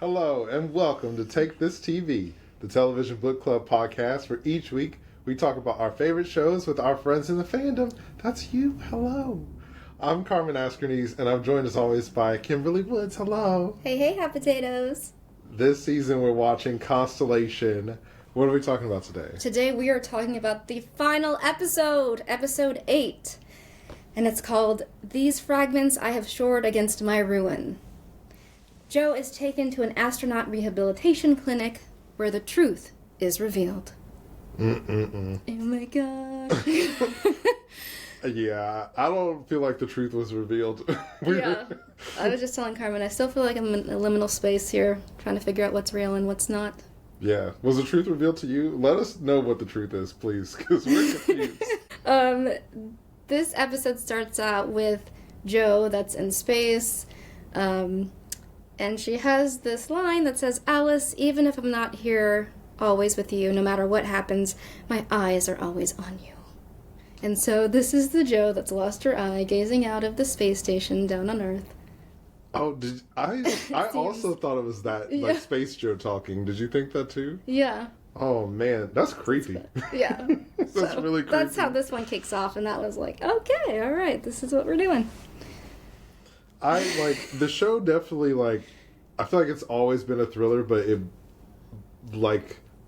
Hello, and welcome to Take This TV, the television book club podcast where each week we talk about our favorite shows with our friends in the fandom. That's you. Hello. I'm Carmen Askernes, and I'm joined as always by Kimberly Woods. Hello. Hey, hot potatoes. This season we're watching Constellation. What are we talking about today? Today we are talking about the final episode, episode 8. And it's called These Fragments I Have Shored Against My Ruin. Joe is taken to an astronaut rehabilitation clinic where the truth is revealed. Oh my god. Yeah, I don't feel like the truth was revealed. Yeah. I was just telling Carmen, I still feel like I'm in a liminal space here, trying to figure out what's real and what's not. Yeah. Was the truth revealed to you? Let us know what the truth is, please, because we're confused. This episode starts out with Joe that's in space, and she has this line that says, "Alice, even if I'm not here always with you, no matter what happens, my eyes are always on you." And so this is the Joe that's lost her eye, gazing out of the space station down on Earth. Oh, I also thought it was that, like, Space Joe talking. Did you think that too? Yeah. Oh, man, that's creepy. Yeah. That's really creepy. That's how this one kicks off, and that was like, okay, all right, this is what we're doing. The show definitely, I feel like it's always been a thriller, but it,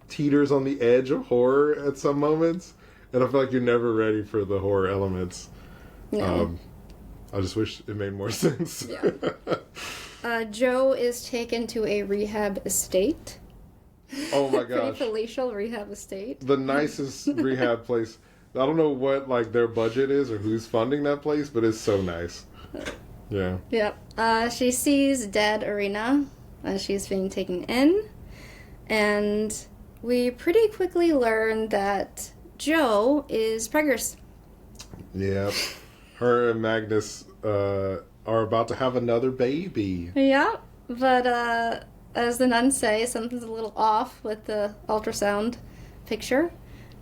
teeters on the edge of horror at some moments, and I feel like you're never ready for the horror elements. No. I just wish it made more sense. Yeah. Joe is taken to a rehab estate. Oh my gosh. Pretty palatial rehab estate. The nicest rehab place. I don't know what, their budget is or who's funding that place, but it's so nice. Yeah. Yep. She sees dead Irina as she's being taken in, and we pretty quickly learn that Joe is preggers. Yeah. Her and Magnus are about to have another baby. Yeah, but as the nuns say, something's a little off with the ultrasound picture.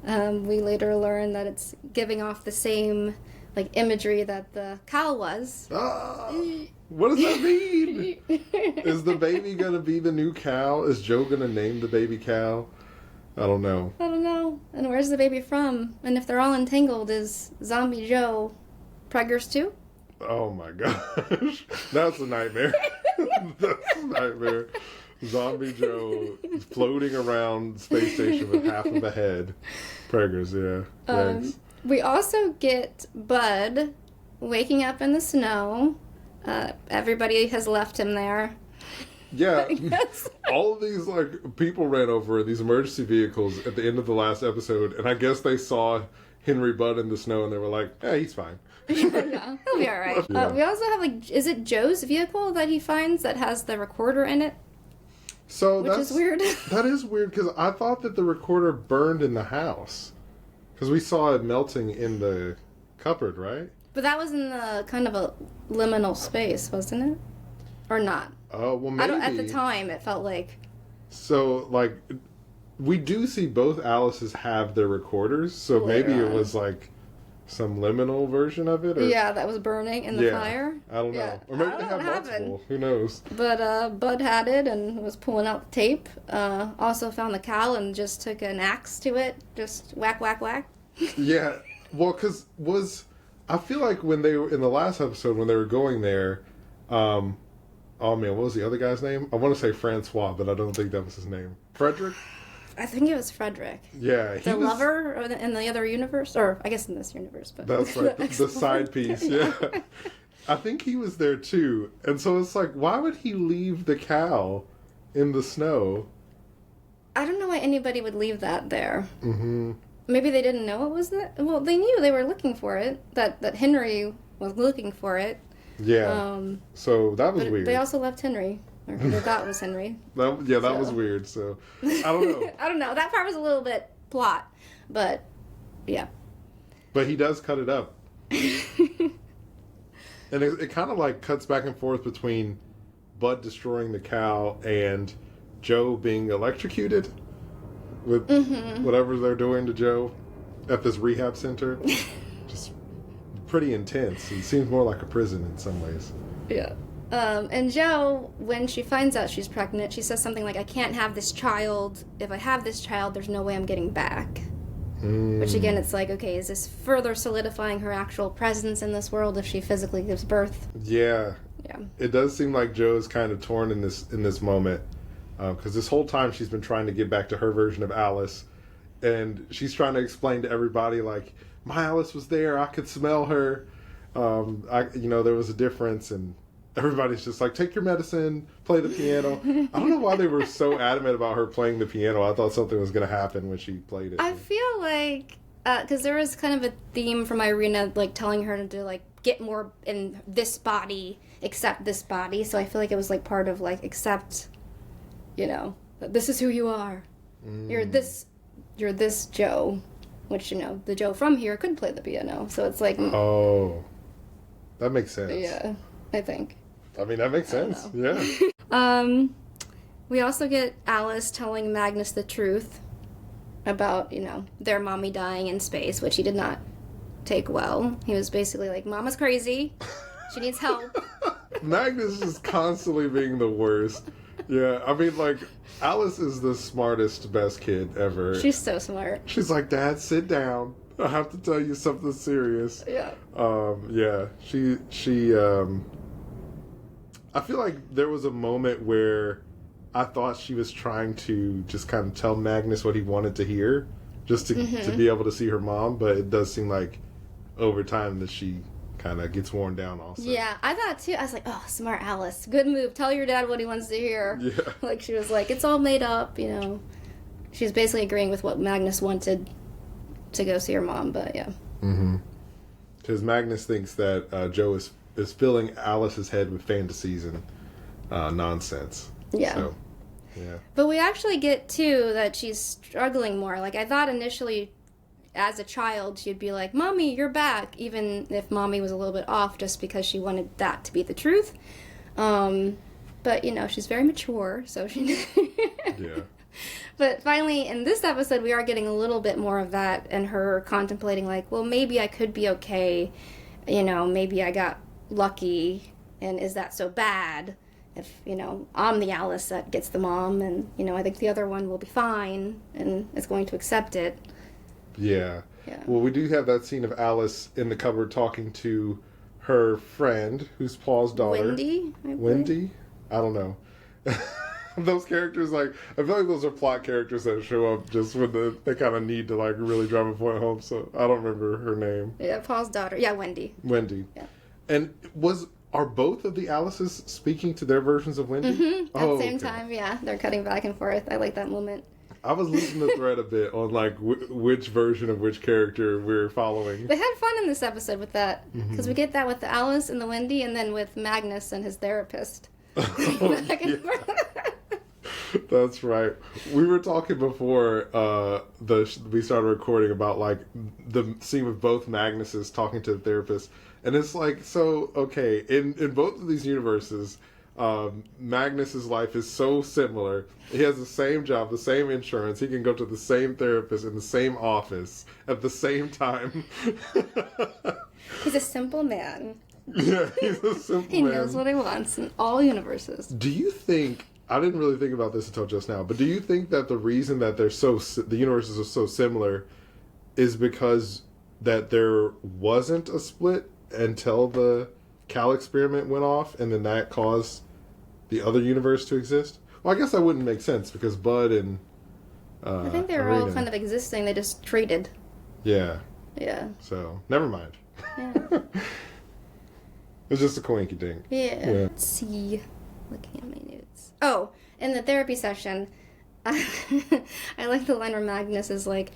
We later learn that it's giving off the same imagery that the cow was. What does that mean? Is the baby gonna be the new cow? Is Joe gonna name the baby cow? I don't know. And where's the baby from? And if they're all entangled, is Zombie Joe preggers too? Oh my gosh. That's a nightmare. That's a nightmare. Zombie Joe floating around space station with half of a head. Preggers, yeah. Thanks. We also get Bud waking up in the snow. Everybody has left him there. Yeah. All of these people ran over in these emergency vehicles at the end of the last episode, and I guess they saw Henry Budd in the snow and they were like, "Yeah, he's fine." Yeah, he'll be alright. Yeah. We also have is it Joe's vehicle that he finds that has the recorder in it? So Which is weird. That is weird, because I thought that the recorder burned in the house. Because we saw it melting in the cupboard, right? But that was in the kind of a liminal space, wasn't it? Or not? Oh, well, maybe. At the time, it felt like... So, we do see both Alice's have their recorders, so Later maybe it on. was, some liminal version of it? Or... Yeah, that was burning in the fire. I don't know. Yeah. Or maybe I they don't have know what multiple. happened. Who knows? But Bud had it and was pulling out the tape. Also found the cow and just took an axe to it. Just whack, whack, whack. Yeah. Well, because I feel like when they were in the last episode, when they were going there, oh man, what was the other guy's name? I want to say Francois, but I don't think that was his name. Frederick? I think it was Frederick. Yeah. The lover in the other universe? Or, I guess in this universe. But that's right. The side piece, yeah. I think he was there too. And so it's why would he leave the cow in the snow? I don't know why anybody would leave that there. Mm-hmm. Maybe they didn't know it was that. Well, they knew they were looking for it. That Henry was looking for it. Yeah. So that was weird. They also left Henry. Or who they thought was Henry. That was weird, so I don't know. I don't know. That part was a little bit plot, but yeah. But he does cut it up. And it kind of cuts back and forth between Bud destroying the cow and Joe being electrocuted with whatever they're doing to Joe at this rehab center. Just pretty intense. It seems more like a prison in some ways. Yeah. And Joe, when she finds out she's pregnant, she says something like, I can't have this child. If I have this child, there's no way I'm getting back. Which again, it's like, okay, is this further solidifying her actual presence in this world if she physically gives birth? Yeah. Yeah. It does seem like Joe's kind of torn in this moment. Because this whole time she's been trying to get back to her version of Alice. And she's trying to explain to everybody, like, my Alice was there. I could smell her. There was a difference. And everybody's just like, take your medicine, play the piano. I don't know why they were so adamant about her playing the piano. I thought something was going to happen when she played it. I feel like, because there was kind of a theme from Irina, like, telling her to, like, get more in this body, accept this body. So I feel like it was, like, part of, like, accept, this is who you are. You're this Joe. Which, the Joe from here could play the piano. So it's like... Oh. That makes sense. Yeah, I think. I mean, that makes sense. Yeah. We also get Alice telling Magnus the truth about, their mommy dying in space, which he did not take well. He was basically like, Mama's crazy. She needs help. Magnus is constantly being the worst. Yeah, I mean, like, Alice is the smartest, best kid ever. She's so smart. She's like, Dad, sit down. I have to tell you something serious. Yeah. Yeah. She I feel like there was a moment where I thought she was trying to just kind of tell Magnus what he wanted to hear, just to be able to see her mom, but it does seem like over time that she kind of gets worn down also. Yeah, I thought too. I was like, oh, smart Alice. Good move. Tell your dad what he wants to hear. Yeah. Like, she was like, it's all made up, She's basically agreeing with what Magnus wanted to go see her mom, but yeah. Mm-hmm. Because Magnus thinks that Joe is filling Alice's head with fantasies and nonsense. Yeah. So, yeah. But we actually get, too, that she's struggling more. Like, I thought initially, as a child, she'd be like, Mommy, you're back, even if Mommy was a little bit off just because she wanted that to be the truth. But, she's very mature, so she... Yeah. But finally, in this episode, we are getting a little bit more of that, and her contemplating, like, well, maybe I could be okay, maybe I got lucky, and is that so bad if, I'm the Alice that gets the mom, and, I think the other one will be fine, and is going to accept it. Yeah. Well, we do have that scene of Alice in the cupboard talking to her friend, who's Paul's daughter. Wendy? Wendy? I don't know. Those characters, like, I feel like those are plot characters that show up just when they kind of need to, like, really drive a point home, so I don't remember her name. Yeah, Paul's daughter. Yeah, Wendy. Wendy. Yeah. And are both of the Alices speaking to their versions of Wendy? Mm-hmm. At the same time, yeah. They're cutting back and forth. I like that moment. I was losing the thread a bit on, like, which version of which character we're following. They had fun in this episode with that, because we get that with the Alice and the Wendy, and then with Magnus and his therapist. Back and forth. That's right. We were talking before we started recording about, like, the scene with both Magnuses talking to the therapist. And it's like, so, okay, in both of these universes, Magnus's life is so similar. He has the same job, the same insurance. He can go to the same therapist in the same office at the same time. He's a simple man. Yeah, he's a simple man. He knows what he wants in all universes. Do you think... I didn't really think about this until just now, but do you think that the reason that the universes are so similar is because that there wasn't a split until the Cal experiment went off, and then that caused the other universe to exist? Well, I guess that wouldn't make sense because Bud and I think they were Irina, all kind of existing. They just traded. Yeah. Yeah. So never mind. Yeah. It's just a coinky dink. Yeah. Let's see. Looking at my notes. Oh, in the therapy session, I like the line where Magnus is like,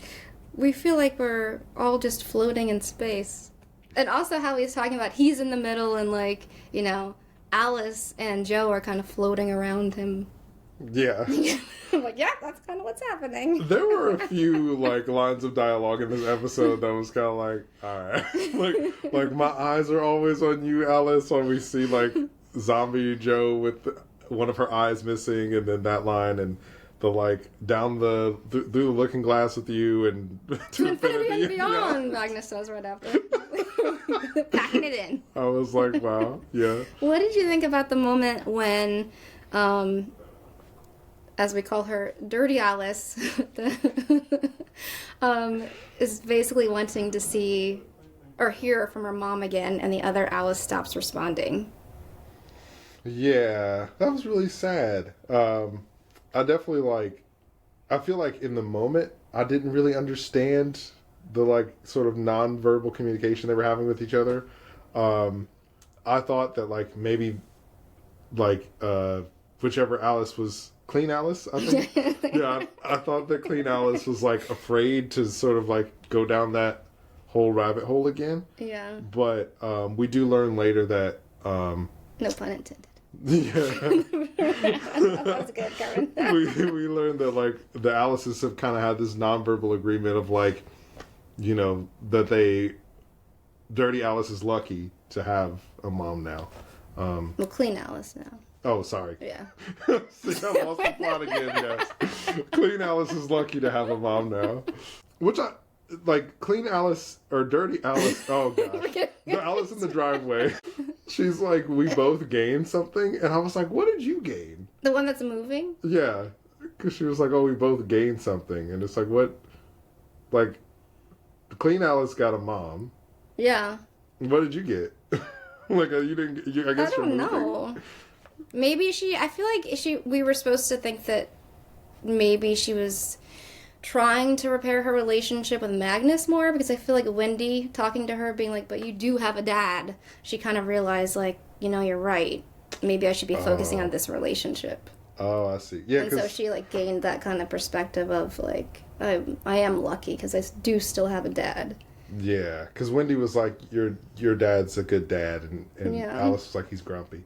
we feel like we're all just floating in space. And also how he's talking about he's in the middle and, like, Alice and Joe are kind of floating around him. Yeah. I'm like, yeah, that's kind of what's happening. There were a few, like, lines of dialogue in this episode that was kind of like, all right. like, my eyes are always on you, Alice, when we see, like, zombie Joe with one of her eyes missing, and then that line, and the, like, down through the looking glass with you, and to infinity and beyond, Magnus says right after. Packing it in. I was like, wow, yeah. What did you think about the moment when, as we call her, Dirty Alice, is basically wanting to see or hear from her mom again, and the other Alice stops responding? Yeah, that was really sad. I definitely I feel like in the moment, I didn't really understand the sort of non-verbal communication they were having with each other. I thought that maybe whichever Alice was Clean Alice, I think. Yeah, I thought that Clean Alice was afraid to sort of go down that whole rabbit hole again. Yeah. But we do learn later that no pun intended. Yeah. That was good, Karen. we learned that the Alices have kind of had this nonverbal agreement of that Dirty Alice is lucky to have a mom now. Well, Clean Alice now. Oh, sorry. Yeah. See, I lost the plot again, yes. Clean Alice is lucky to have a mom now. Which Clean Alice or Dirty Alice, oh gosh. The Alice in the driveway. She's like, we both gained something. And I was like, what did you gain? The one that's moving? Yeah. Because she was like, oh, we both gained something. And it's like, what? Clean Alice got a mom. Yeah. What did you get? You didn't, I guess I don't know. Maybe I feel like we were supposed to think that maybe she was trying to repair her relationship with Magnus more, because I feel like Wendy talking to her being like, but you do have a dad, she kind of realized you're right, maybe I should be focusing on this relationship. Oh, I see. Yeah, and so she gained that kind of perspective of I am lucky because I do still have a dad. Yeah, because Wendy was like, your dad's a good dad, and Yeah. Alice was like, he's grumpy.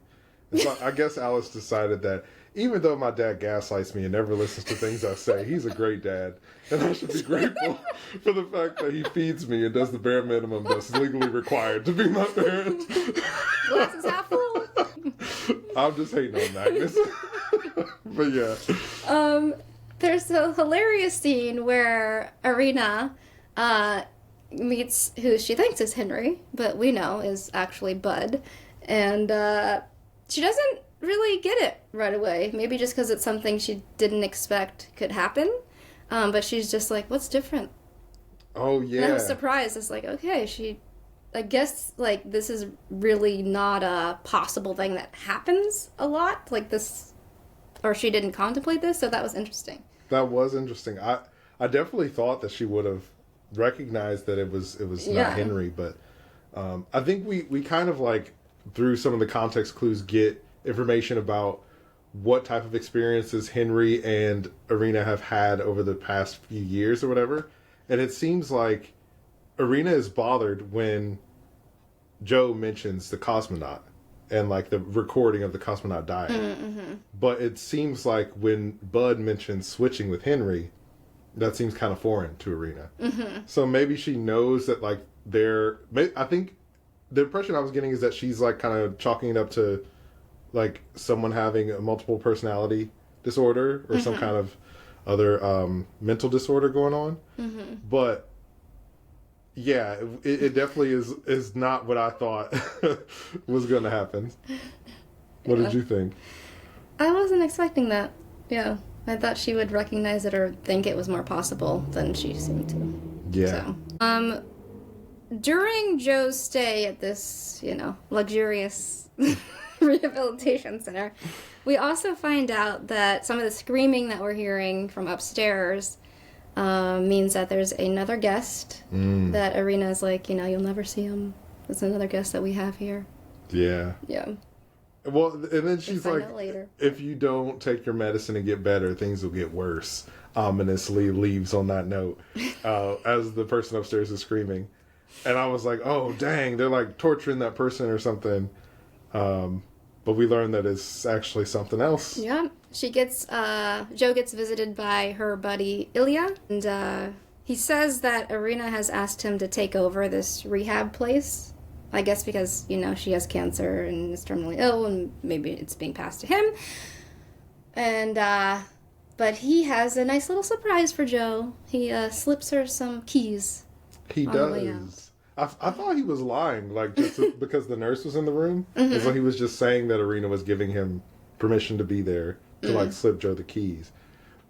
And so I guess Alice decided that even though my dad gaslights me and never listens to things I say, he's a great dad. And I should be grateful for the fact that he feeds me and does the bare minimum that's legally required to be my parent. Glass is half full. I'm just hating on Magnus. But yeah. There's a hilarious scene where Irina meets who she thinks is Henry, but we know is actually Bud. And she doesn't really get it right away. Maybe just because it's something she didn't expect could happen. But she's just like, what's different? Oh, yeah. And I was surprised. It's like, okay, I guess, this is really not a possible thing that happens a lot. This, or she didn't contemplate this, so that was interesting. That was interesting. I definitely thought that she would have recognized that it was not Henry, but I think we kind of through some of the context clues get information about what type of experiences Henry and Irina have had over the past few years or whatever. And it seems like Irina is bothered when Joe mentions the cosmonaut and the recording of the cosmonaut dying. Mm-hmm. But it seems like when Bud mentions switching with Henry, that seems kind of foreign to Irina. Mm-hmm. So maybe she knows that I think the impression I was getting is that she's kind of chalking it up to someone having a multiple personality disorder or some kind of other mental disorder going on. Mm-hmm. But yeah, it definitely is not what I thought was going to happen. What did you think? I wasn't expecting that. Yeah. I thought she would recognize it or think it was more possible than she seemed to. Yeah. So, during Joe's stay at this, luxurious rehabilitation center, we also find out that some of the screaming that we're hearing from upstairs means that there's another guest that Irina's you'll never see him. It's another guest that we have here. Yeah. Yeah. Well, and then she's like, later. If you don't take your medicine and get better, things will get worse. Ominously leaves on that note as the person upstairs is screaming. And I was like, oh, dang, they're torturing that person or something. But we learned that it's actually something else. Yeah. Joe gets visited by her buddy Ilya. And he says that Irina has asked him to take over this rehab place. I guess because, she has cancer and is terminally ill, and maybe it's being passed to him. And, but he has a nice little surprise for Joe. He slips her some keys. He does. I thought he was lying, like, because the nurse was in the room. Mm-hmm. It's like he was just saying that Irina was giving him permission to be there to, like, slip Joe the keys.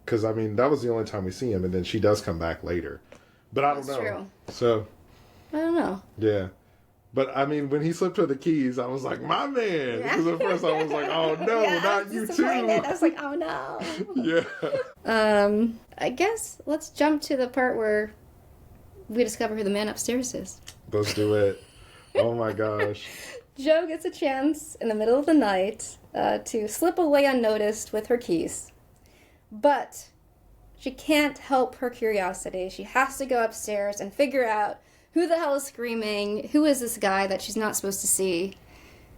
Because, I mean, that was the only time we see him, and then she does come back later. But I don't know. True. So. I don't know. Yeah. But, I mean, when he slipped her the keys, I was like, my man! Because at first I was like, oh, no, not you too! I was like, oh, no! Yeah. I guess let's jump to the part where we discover who the man upstairs is. Let's do it. Oh, my gosh. Joe gets a chance in the middle of the night to slip away unnoticed with her keys. But she can't help her curiosity. She has to go upstairs and figure out who the hell is screaming, who is this guy that she's not supposed to see.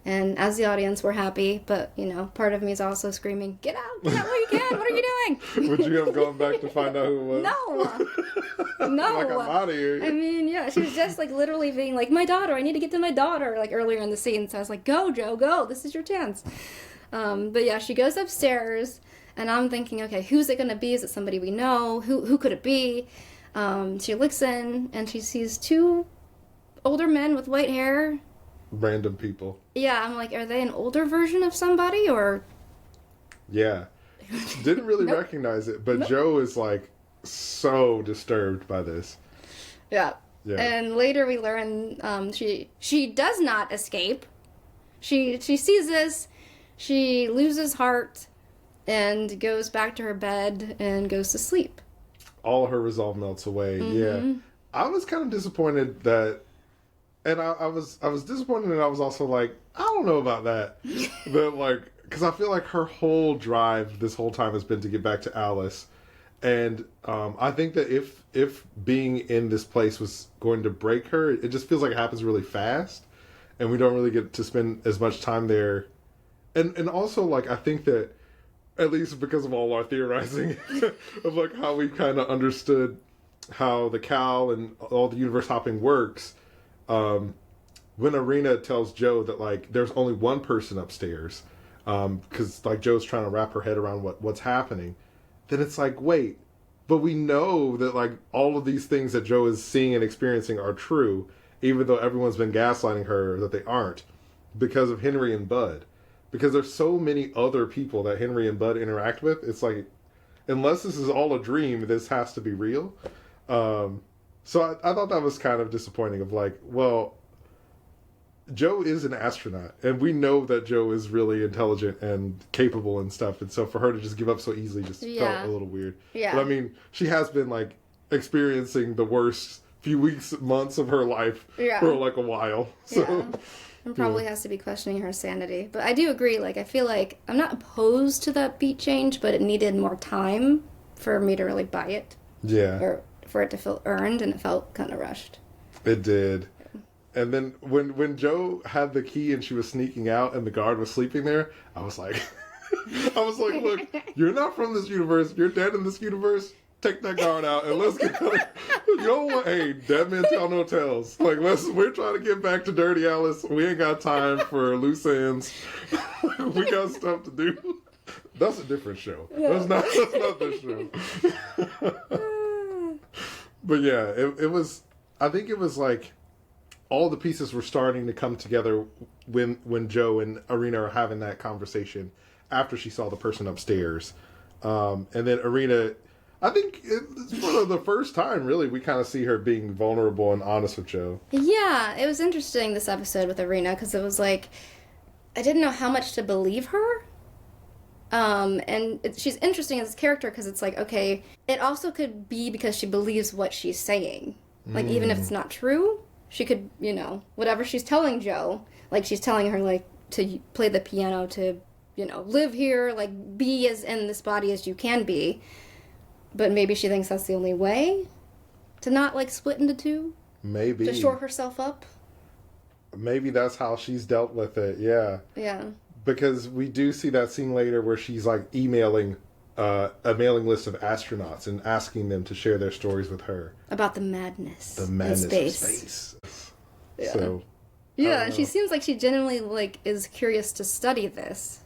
And as the audience, we're happy, but, you know, part of me is also screaming, get out while you can, what are you doing? Would you have gone back to find out who it was? No! Like, I'm out of here. I mean, yeah, she was just, like, literally being like, my daughter, I need to get to my daughter, like, earlier in the scene. So I was like, go, Joe, go, this is your chance. But yeah, she goes upstairs, and I'm thinking, okay, who's it gonna be? Is it somebody we know? Who could it be? She looks in, and she sees two older men with white hair. Random people. Yeah, I'm like, are they an older version of somebody, or... Yeah. Didn't really recognize it, but Joe is, like, so disturbed by this. Yeah. Yeah. And later we learn she does not escape. She sees this, she loses heart, and goes back to her bed and goes to sleep. All her resolve melts away. Mm-hmm. Yeah. I was kind of disappointed that, and I was disappointed, and I was also like, I don't know about that. That, like, because I feel like her whole drive this whole time has been to get back to Alice. And I think that if being in this place was going to break her, it just feels like it happens really fast. And we don't really get to spend as much time there. And also, like, I think that, at least because of all our theorizing of, like, how we kind of understood how the cow and all the universe hopping works, when Irina tells Joe that, like, there's only one person upstairs, because, like, Joe's trying to wrap her head around what's happening, then it's like, wait, but we know that, like, all of these things that Joe is seeing and experiencing are true, even though everyone's been gaslighting her that they aren't, because of Henry and Bud. Because there's so many other people that Henry and Bud interact with, it's like, unless this is all a dream, this has to be real. So I thought that was kind of disappointing of, like, well, Joe is an astronaut, and we know that Joe is really intelligent and capable and stuff, and so for her to just give up so easily just felt a little weird. Yeah. But I mean, she has been, like, experiencing the worst few weeks, months of her life for, like, a while. So, yeah. And probably has to be questioning her sanity. But I do agree, like, I feel like I'm not opposed to that beat change, but it needed more time for me to really buy it. Yeah. Or for it to feel earned, and it felt kind of rushed. It did. And then when Joe had the key and she was sneaking out and the guard was sleeping there, I was like, look, you're not from this universe. You're dead in this universe. Take that guard out and let's get, you know what? Hey, dead men tell no tales. Like, we're trying to get back to Dirty Alice. We ain't got time for loose ends. We got stuff to do. That's a different show. Yeah. That's not this show. But yeah, it was, I think it was like, all the pieces were starting to come together when Joe and Irina are having that conversation after she saw the person upstairs. And then Irina, I think it's for the first time, really, we kind of see her being vulnerable and honest with Joe. Yeah, it was interesting, this episode with Irina, because it was like, I didn't know how much to believe her. And she's interesting as a character because it's like, okay, it also could be because she believes what she's saying. Like, even if it's not true, she could, you know, whatever she's telling Joe, like, she's telling her, like, to play the piano, to, you know, live here, like, be as in this body as you can be. But maybe she thinks that's the only way to not, like, split into two. Maybe. To shore herself up. Maybe that's how she's dealt with it, yeah. Yeah. Because we do see that scene later where she's, like, emailing a mailing list of astronauts and asking them to share their stories with her. About the madness. The madness in space. of space. Yeah. So, yeah, and she seems like she genuinely, like, is curious to study this.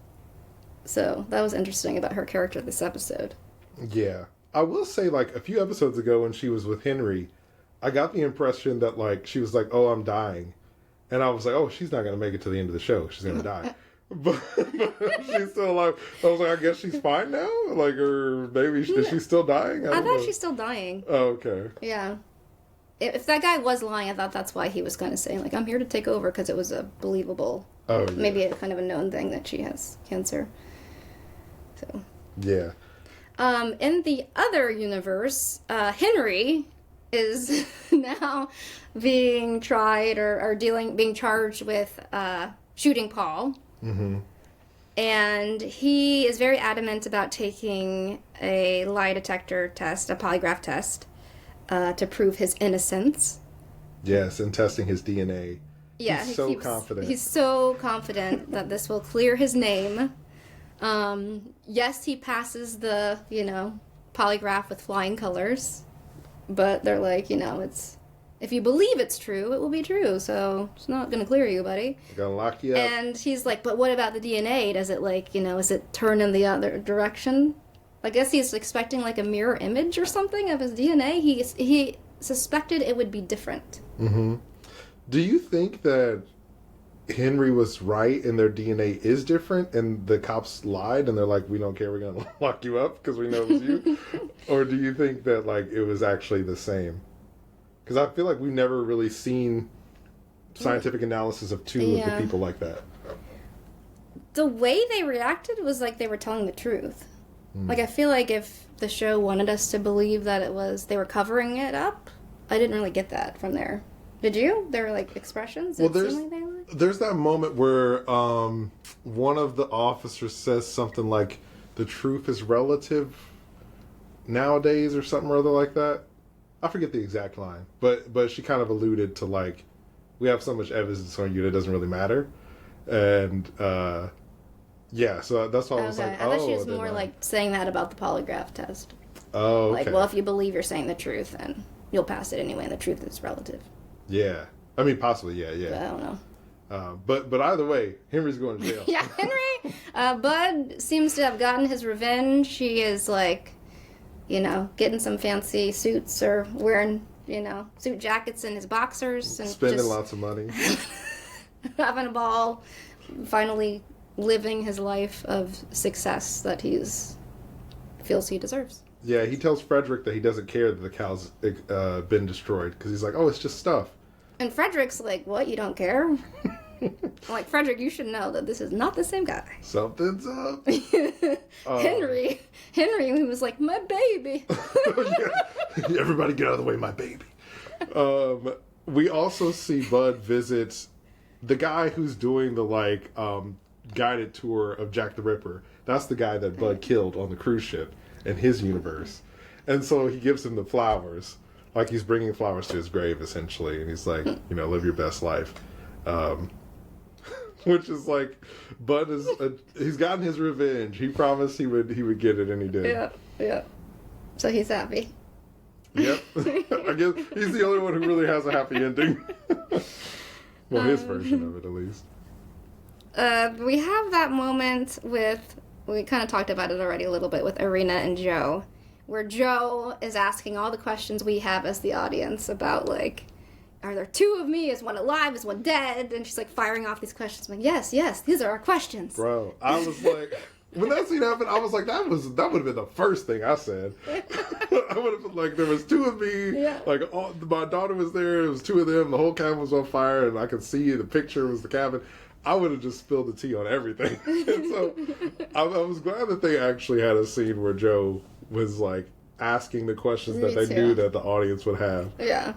So that was interesting about her character this episode. Yeah. I will say, like, a few episodes ago when she was with Henry, I got the impression that like she was like, "Oh, I'm dying," and I was like, "Oh, she's not gonna make it to the end of the show. She's gonna die." But she's still alive. I was like, I guess she's fine now. Like, or maybe is she still dying? I thought she's still dying. Oh, okay. Yeah. If that guy was lying, I thought that's why he was kind of saying like, "I'm here to take over," because it was a believable, maybe a kind of a known thing that she has cancer. So. Yeah. In the other universe, Henry is now being tried or being charged with shooting Paul. Mm-hmm. And he is very adamant about taking a lie detector test, a polygraph test, to prove his innocence. Yes, and testing his DNA. Yeah, he's so confident. He's so confident that this will clear his name. Yes, he passes the, polygraph with flying colors. But they're like, if you believe it's true, it will be true. So it's not going to clear you, buddy. They're going to lock you up. And he's like, but what about the DNA? Does it is it turn in the other direction? I guess he's expecting like a mirror image or something of his DNA. He suspected it would be different. Mm-hmm. Do you think that Henry was right and their DNA is different and the cops lied and they're like, we don't care, we're going to lock you up because we know it was you? Or do you think that like it was actually the same? Because I feel like we've never really seen scientific analysis of two of the people like that. The way they reacted was like they were telling the truth. Like I feel like if the show wanted us to believe that they were covering it up, I didn't really get that from there. Did you? There were like expressions. Well, there's that moment where one of the officers says something like, "The truth is relative nowadays," or something or other like that. I forget the exact line, but she kind of alluded to like, we have so much evidence on you that it doesn't really matter, and yeah, so that's why I was like, I thought she was more like saying that about the polygraph test. Oh, okay. Like, well, if you believe you're saying the truth, then you'll pass it anyway, and the truth is relative. Yeah, I mean, possibly, yeah. But I don't know. But either way, Henry's going to jail. Yeah, Henry. Bud seems to have gotten his revenge. He is like, getting some fancy suits or wearing, suit jackets and his boxers and spending lots of money, having a ball, finally living his life of success that feels he deserves. Yeah, he tells Frederick that he doesn't care that the cow's been destroyed because he's like, oh, it's just stuff. And Frederick's like, what? You don't care? I'm like, Frederick, you should know that this is not the same guy. Something's up. Henry, he was like, my baby. Yeah. Everybody get out of the way, my baby. We also see Bud visit the guy who's doing the guided tour of Jack the Ripper. That's the guy that Bud killed on the cruise ship in his universe. And so he gives him the flowers. Like he's bringing flowers to his grave, essentially. And he's like, live your best life. Which is like, Bud he's gotten his revenge. He promised he would get it, and he did. Yeah. So he's happy. Yep. I guess he's the only one who really has a happy ending. Well, his version of it, at least. We have that moment we kind of talked about it already a little bit with Irina and Joe, where Joe is asking all the questions we have as the audience about, like, are there two of me? Is one alive? Is one dead? And she's, like, firing off these questions. I'm like, yes, these are our questions. Bro, I was like, when that scene happened, I was like, that would have been the first thing I said. I would have been like, there was two of me. Yeah. Like, my daughter was there. It was two of them. The whole cabin was on fire, and I could see the picture was the cabin. I would have just spilled the tea on everything. And so I was glad that they actually had a scene where Joe was, like, asking the questions that they knew that the audience would have. Yeah.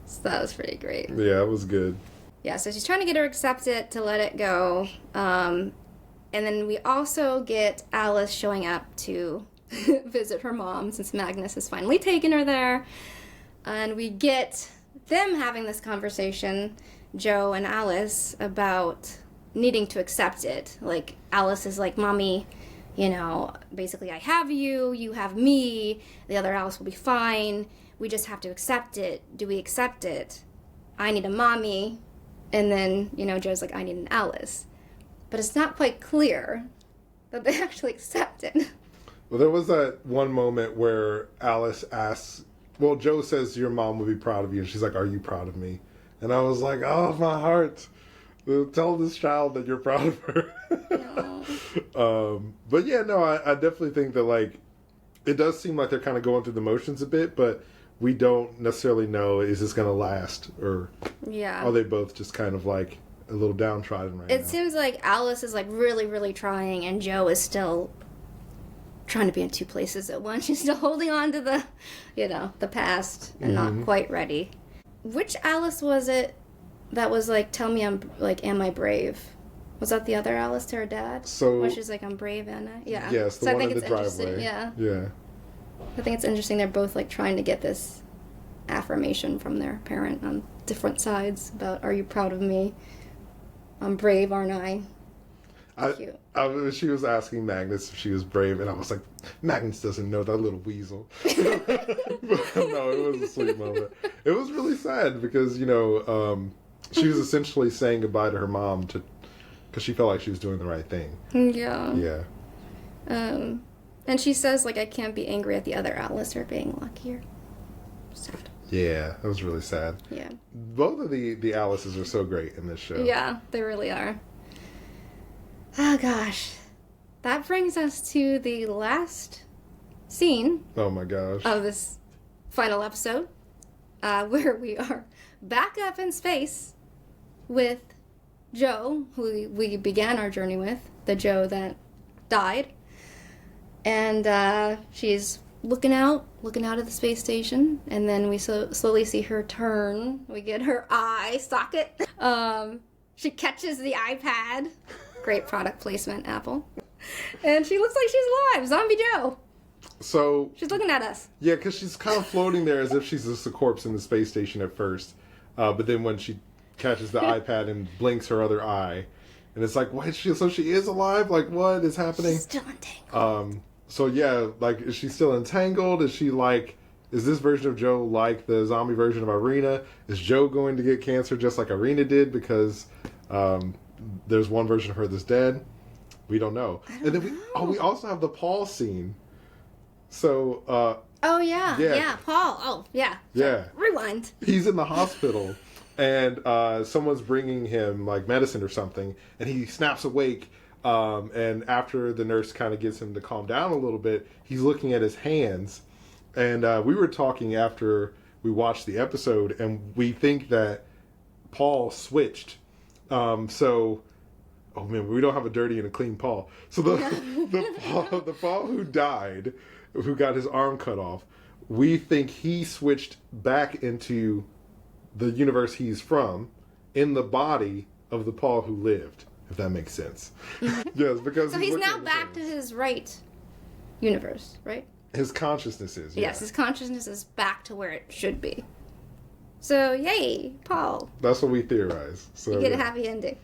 So that was pretty great. Yeah, it was good. Yeah, so she's trying to get her to accept it, to let it go. And then we also get Alice showing up to visit her mom, since Magnus has finally taken her there. And we get them having this conversation, Joe and Alice, about needing to accept it. Like, Alice is like, Mommy, basically I have you, you have me, the other Alice will be fine. We just have to accept it. Do we accept it? I need a mommy. And then, Joe's like, I need an Alice. But it's not quite clear that they actually accept it. Well, there was that one moment where Alice asks well, Joe says your mom would be proud of you, and she's like, "Are you proud of me?" And I was like, "Oh, my heart! Tell this child that you're proud of her." But yeah, no, I definitely think that like it does seem like they're kind of going through the motions a bit, but we don't necessarily know is this going to last or are they both just kind of like a little downtrodden right now. It seems like Alice is like really, really trying, and Joe is still trying to be in two places at once. She's still holding on to the, the past and not quite ready. Which Alice was it that was like, tell me am I brave? Was that the other Alice to her dad? So where she's like, I'm brave, Anna? Yeah. Yes, the so one I think in the it's driveway. Yeah. I think it's interesting they're both like trying to get this affirmation from their parent on different sides about, are you proud of me? I'm brave, aren't I? Cute. She was asking Magnus if she was brave, and I was like, Magnus doesn't know, that little weasel. No, it was a sweet moment. It was really sad because, she was essentially saying goodbye to her mom because she felt like she was doing the right thing. Yeah. Yeah. And she says, like, I can't be angry at the other Alice for being luckier. Sad. Yeah, that was really sad. Yeah. Both of the Alices are so great in this show. Yeah, they really are. Oh, gosh. That brings us to the last scene. Oh, my gosh. Of this final episode, where we are back up in space with Joe, who we began our journey with, the Joe that died. And she's looking out of the space station, and then we slowly see her turn. We get her eye socket. She catches the iPad. Great product placement, Apple. And she looks like she's alive. Zombie Joe. So she's looking at us. Yeah, because she's kind of floating there as if she's just a corpse in the space station at first. But then when she catches the iPad and blinks her other eye, and it's like, what? So she is alive? Like, what is happening? She's still entangled. So yeah, like, is she still entangled? Is she like, is this version of Joe like the zombie version of Irina? Is Joe going to get cancer just like Irina did because there's one version of her that's dead? We don't know. And then we also have the Paul scene. So oh yeah, Paul. Oh yeah. Yeah. Rewind. He's in the hospital and someone's bringing him like medicine or something, and he snaps awake. And after the nurse kind of gets him to calm down a little bit, he's looking at his hands. And we were talking after we watched the episode, and we think that Paul switched. Oh man, we don't have a dirty and a clean Paul. So the Paul who died, who got his arm cut off, we think he switched back into the universe he's from in the body of the Paul who lived. If that makes sense. Yes, because so he's now back to his right universe, right? His consciousness is. Yes, his consciousness is back to where it should be. So, yay, Paul. That's what we theorize. So you get a happy ending.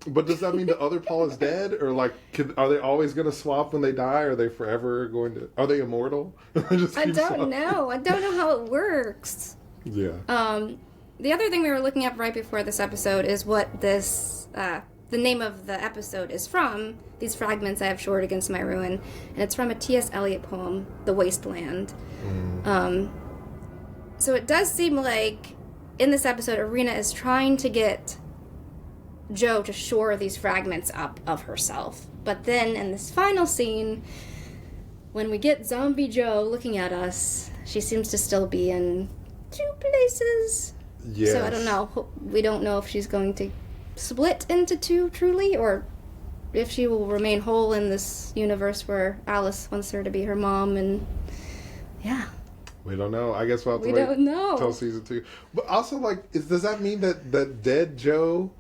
But does that mean the other Paul is dead? Or, like, are they always going to swap when they die? Are they forever going to... Are they immortal? I don't know. I don't know how it works. Yeah. The other thing we were looking up right before this episode is what this... the name of the episode is from. These fragments I have shored against my ruin. And it's from a T.S. Eliot poem, The Wasteland. So it does seem like in this episode, Irina is trying to get Joe to shore these fragments up of herself. But then in this final scene, when we get zombie Joe looking at us, she seems to still be in two places. Yes. So I don't know. We don't know if she's going to split into two truly, or if she will remain whole in this universe where Alice wants her to be her mom. And yeah, we don't know. I guess we'll have to wait until season 2. But also, like, does that mean that dead Joe,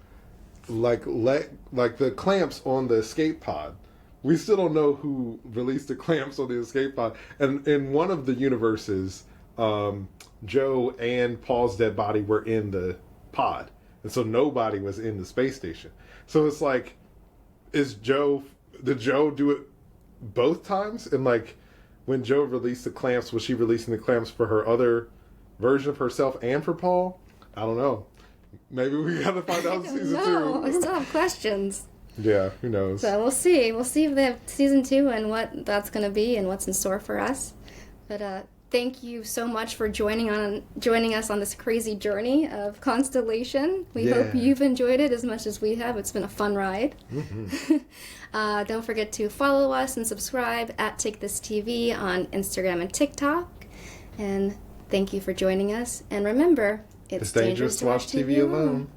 like the clamps on the escape pod? We still don't know who released the clamps on the escape pod. And in one of the universes, Joe and Paul's dead body were in the pod. And so nobody was in the space station. So it's like, did Joe do it both times? And like, when Joe released the clamps, was she releasing the clamps for her other version of herself and for Paul? I don't know. Maybe we gotta find out in season 2. I still have questions. Yeah, who knows? So we'll see. We'll see if they have season 2 and what that's gonna be and what's in store for us. But thank you so much for joining us on this crazy journey of Constellation. We hope you've enjoyed it as much as we have. It's been a fun ride. Don't forget to follow us and subscribe at Take This TV on Instagram and TikTok. And thank you for joining us. And remember, it's dangerous to watch TV alone.